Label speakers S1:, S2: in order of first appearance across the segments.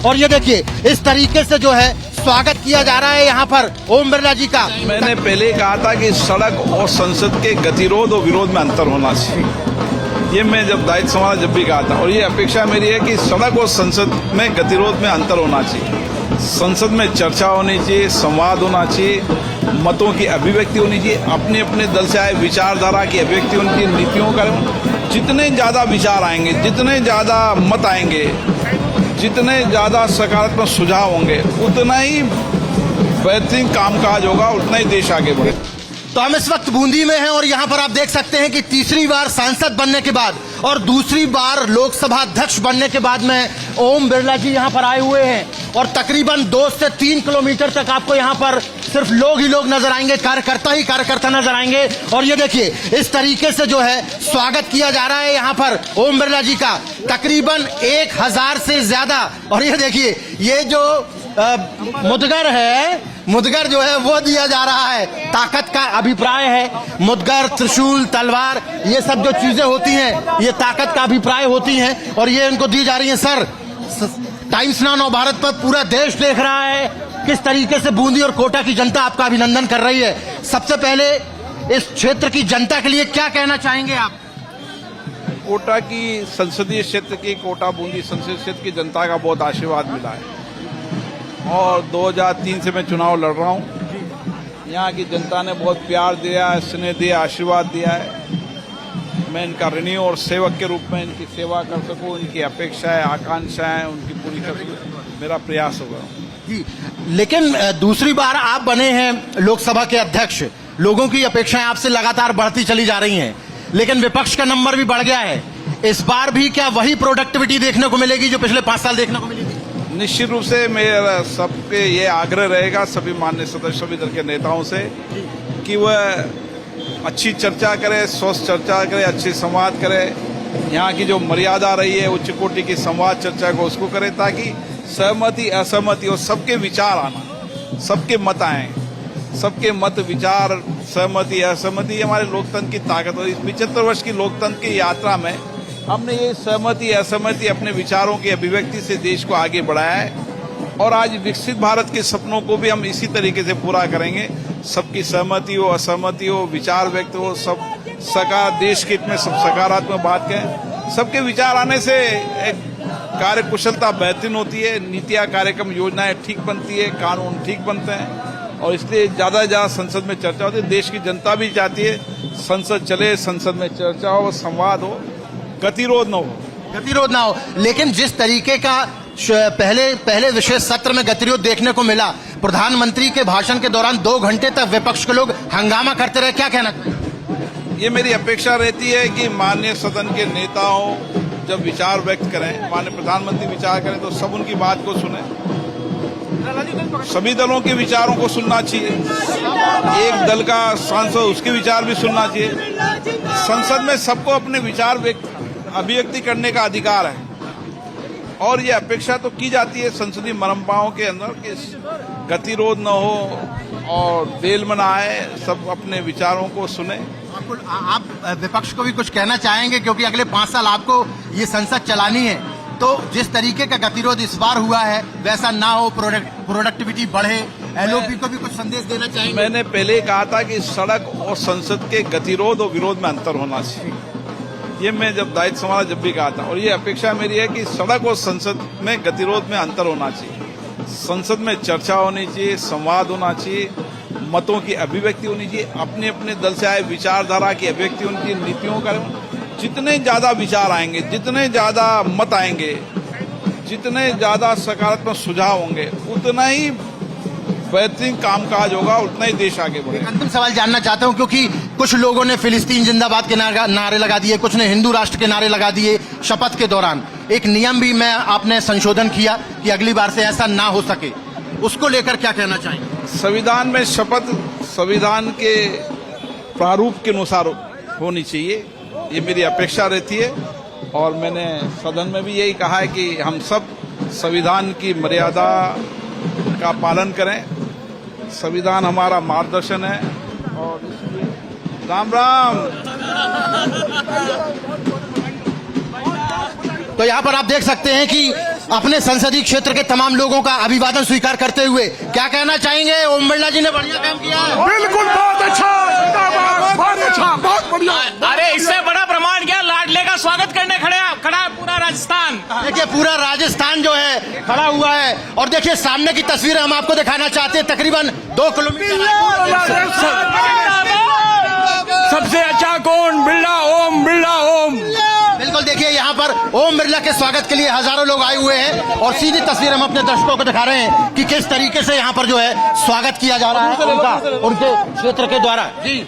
S1: और ये देखिए इस तरीके से जो है स्वागत किया जा रहा है यहाँ पर ओम बिरला जी का।
S2: मैंने पहले कहा था कि सड़क और संसद के गतिरोध और विरोध में अंतर होना चाहिए। ये मैं जब दायित्व संभाला जब भी कहा था, और ये अपेक्षा मेरी है कि सड़क और संसद में गतिरोध में अंतर होना चाहिए। संसद में चर्चा होनी चाहिए, संवाद होना चाहिए, मतों की अभिव्यक्ति होनी चाहिए, अपने अपने दल से आए विचारधारा की अभिव्यक्ति होनी चाहिए, नीतियों का। जितने ज़्यादा विचार आएंगे, जितने ज़्यादा मत आएंगे, जितने ज़्यादा सकारात्मक सुझाव होंगे, उतना ही बेहतरीन कामकाज होगा, उतना ही देश आगे बढ़े।
S1: तो हम इस वक्त बूंदी में हैं और यहाँ पर आप देख सकते हैं कि तीसरी बार सांसद बनने के बाद और दूसरी बार लोकसभा अध्यक्ष बनने के बाद में ओम बिरला जी यहाँ पर आए हुए हैं और तकरीबन 2 से 3 किलोमीटर तक आपको यहाँ पर सिर्फ लोग ही लोग नजर आएंगे, कार्यकर्ता ही कार्यकर्ता नजर आएंगे। और ये देखिए इस तरीके से जो है स्वागत किया जा रहा है यहाँ पर ओम बिरला जी का, तकरीबन 1000 से ज्यादा। और ये देखिए ये जो मुदगर जो है वो दिया जा रहा है, ताकत का अभिप्राय है। मुदगर, त्रिशूल, तलवार, ये सब जो चीजें होती हैं ये ताकत का अभिप्राय होती हैं और ये इनको दी जा रही है। सर, टाइम्स नाउ नवभारत पर पूरा देश देख रहा है किस तरीके से बूंदी और कोटा की जनता आपका अभिनंदन कर रही है। सबसे पहले इस क्षेत्र की जनता के लिए क्या कहना चाहेंगे आप?
S2: कोटा की संसदीय क्षेत्र की, कोटा बूंदी संसदीय क्षेत्र की जनता का बहुत आशीर्वाद मिला है और 2003 से मैं चुनाव लड़ रहा हूँ। यहाँ की जनता ने बहुत प्यार दिया है, स्नेह दिया, आशीर्वाद दिया है। मैं इनका ऋणी और सेवक के रूप में इनकी सेवा कर सकूँ, इनकी अपेक्षाएं, आकांक्षाएं उनकी पूरी कर सकूँ, मेरा प्रयास होगा
S1: जी। लेकिन दूसरी बार आप बने हैं लोकसभा के अध्यक्ष, लोगों की अपेक्षाएं आपसे लगातार बढ़ती चली जा रही हैं, लेकिन विपक्ष का नंबर भी बढ़ गया है। इस बार भी क्या वही प्रोडक्टिविटी देखने को मिलेगी जो पिछले 5 साल देखने को मिली थी?
S2: निश्चित रूप से मेरा सबके ये आग्रह रहेगा, सभी माननीय सदस्य, सभी दल के नेताओं से, कि वह अच्छी चर्चा करे, स्वस्थ चर्चा करे, अच्छे संवाद करे। यहाँ की जो मर्यादा रही है उच्च कोटि की संवाद चर्चा को उसको करे, ताकि सहमति असहमति और सबके विचार आना, सबके मत आए, सबके मत विचार, सहमति असहमति हमारे लोकतंत्र की ताकत। और इस 75 वर्ष की लोकतंत्र की यात्रा में हमने ये सहमति असहमति अपने विचारों की अभिव्यक्ति से देश को आगे बढ़ाया है और आज विकसित भारत के सपनों को भी हम इसी तरीके से पूरा करेंगे। सबकी सहमति हो, असहमति हो, विचार व्यक्त हो, सब देश के हित में सब सकारात्मक बात कहें। सबके विचार आने से एक कार्य कुशलता बेहतरीन होती है, नीतियाँ, कार्यक्रम, योजनाएं ठीक बनती है, कानून ठीक बनते हैं और इसलिए ज्यादा से ज्यादा संसद में चर्चा होती है। देश की जनता भी चाहती है संसद चले, संसद में चर्चा हो, संवाद हो, गतिरोध न हो।
S1: लेकिन जिस तरीके का पहले विशेष सत्र में गतिरोध देखने को मिला, प्रधानमंत्री के भाषण के दौरान 2 घंटे तक विपक्ष के लोग हंगामा करते रहे, क्या कहना चाहिए?
S2: ये मेरी अपेक्षा रहती है कि माननीय सदन के नेताओं जब विचार व्यक्त करें, माननीय प्रधानमंत्री विचार करें तो सब उनकी बात को सुने। सभी दलों के विचारों को सुनना चाहिए, एक दल का सांसद उसके विचार भी सुनना चाहिए। संसद में सबको अपने विचार अभिव्यक्ति करने का अधिकार है और ये अपेक्षा तो की जाती है संसदीय परंपराओं के अंदर कि गतिरोध न हो और देल में न आए, सब अपने विचारों को सुने।
S1: आप विपक्ष को भी कुछ कहना चाहेंगे, क्योंकि अगले 5 साल आपको ये संसद चलानी है, तो जिस तरीके का गतिरोध इस बार हुआ है वैसा ना हो, प्रोडक्टिविटी बढ़े, एलओपी को भी कुछ संदेश देना चाहेंगे?
S2: मैंने पहले कहा था कि सड़क और संसद के गतिरोध और विरोध में अंतर होना चाहिए। ये मैं जब दायित्व संभाला जब भी कहा था, और ये अपेक्षा मेरी है कि सड़क और संसद में गतिरोध में अंतर होना चाहिए। संसद में चर्चा होनी चाहिए, संवाद होना चाहिए, मतों की अभिव्यक्ति होनी चाहिए, अपने अपने दल से आए विचारधारा की अभिव्यक्ति होनी चाहिए, नीतियों का। जितने ज्यादा विचार आएंगे, जितने ज्यादा मत आएंगे, जितने ज्यादा सकारात्मक सुझाव होंगे, उतना ही बेहतरीन कामकाज होगा, उतना ही देश आगे बढ़ेगा।
S1: अंतिम सवाल जानना चाहता हूं, क्योंकि कुछ लोगों ने फिलिस्तीन जिंदाबाद के नारे लगा दिए, कुछ ने हिंदू राष्ट्र के नारे लगा दिए शपथ के दौरान। एक नियम भी मैं आपने संशोधन किया कि अगली बार से ऐसा ना हो सके, उसको लेकर क्या कहना चाहेंगे?
S2: संविधान में शपथ संविधान के प्रारूप के अनुसार होनी चाहिए, ये मेरी अपेक्षा रहती है और मैंने सदन में भी यही कहा है कि हम सब संविधान की मर्यादा का पालन करें। संविधान हमारा मार्गदर्शन है और राम राम।
S1: तो यहाँ पर आप देख सकते हैं कि अपने संसदीय क्षेत्र के तमाम लोगों का अभिवादन स्वीकार करते हुए क्या कहना चाहेंगे? ओम बिरला जी ने बढ़िया काम किया है।
S3: बिल्कुल, बहुत अच्छा, बहुत अच्छा, बहुत बढ़िया।
S4: अरे इससे बड़ा प्रमाण क्या, लाडले का स्वागत करने खड़ा है पूरा राजस्थान।
S1: देखिए पूरा राजस्थान जो है खड़ा हुआ है और देखिए सामने की तस्वीरें हम आपको दिखाना चाहते हैं। तकरीबन 2 किलोमीटर।
S3: सबसे अच्छा कौन? बिरला ओम, बिरला ओम।
S1: बिल्कुल, देखिए यहाँ पर ओम बिरला के स्वागत के लिए हजारों लोग आए हुए हैं और सीधी तस्वीर हम अपने दर्शकों को दिखा रहे हैं कि किस तरीके से यहाँ पर जो है स्वागत किया जा रहा है उनका, उनके क्षेत्र के द्वारा। जी,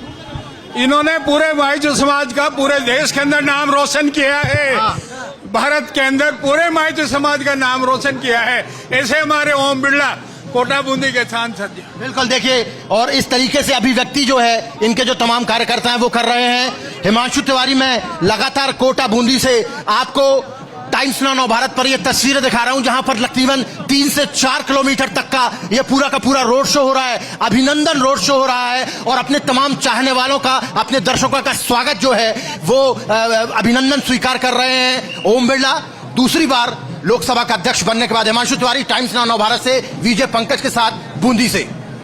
S3: इन्होंने पूरे माइजो समाज का पूरे देश के अंदर नाम रोशन किया है। भारत के अंदर पूरे माइजो समाज का नाम रोशन किया है। ऐसे हमारे ओम बिरला कोटा बूंदी के सांसद।
S1: बिल्कुल, देखिए और इस तरीके से अभिव्यक्ति जो है इनके जो तमाम कार्यकर्ता हैं वो कर रहे हैं। हिमांशु तिवारी, मैं लगातार कोटा बूंदी से आपको टाइम्स नाउ नव भारत पर ये तस्वीरें दिखा रहा हूं जहां पर तकरीबन 3 से 4 किलोमीटर तक का ये पूरा का पूरा रोड शो हो रहा है, अभिनंदन रोड शो हो रहा है और अपने तमाम चाहने वालों का, अपने दर्शकों का स्वागत जो है वो अभिनंदन स्वीकार कर रहे हैं। ओम बिरला दूसरी बार लोकसभा का अध्यक्ष बनने के बाद। हिमांशु तिवारी, टाइम्स नाउ नव भारत से, विजय पंकज के साथ बूंदी से।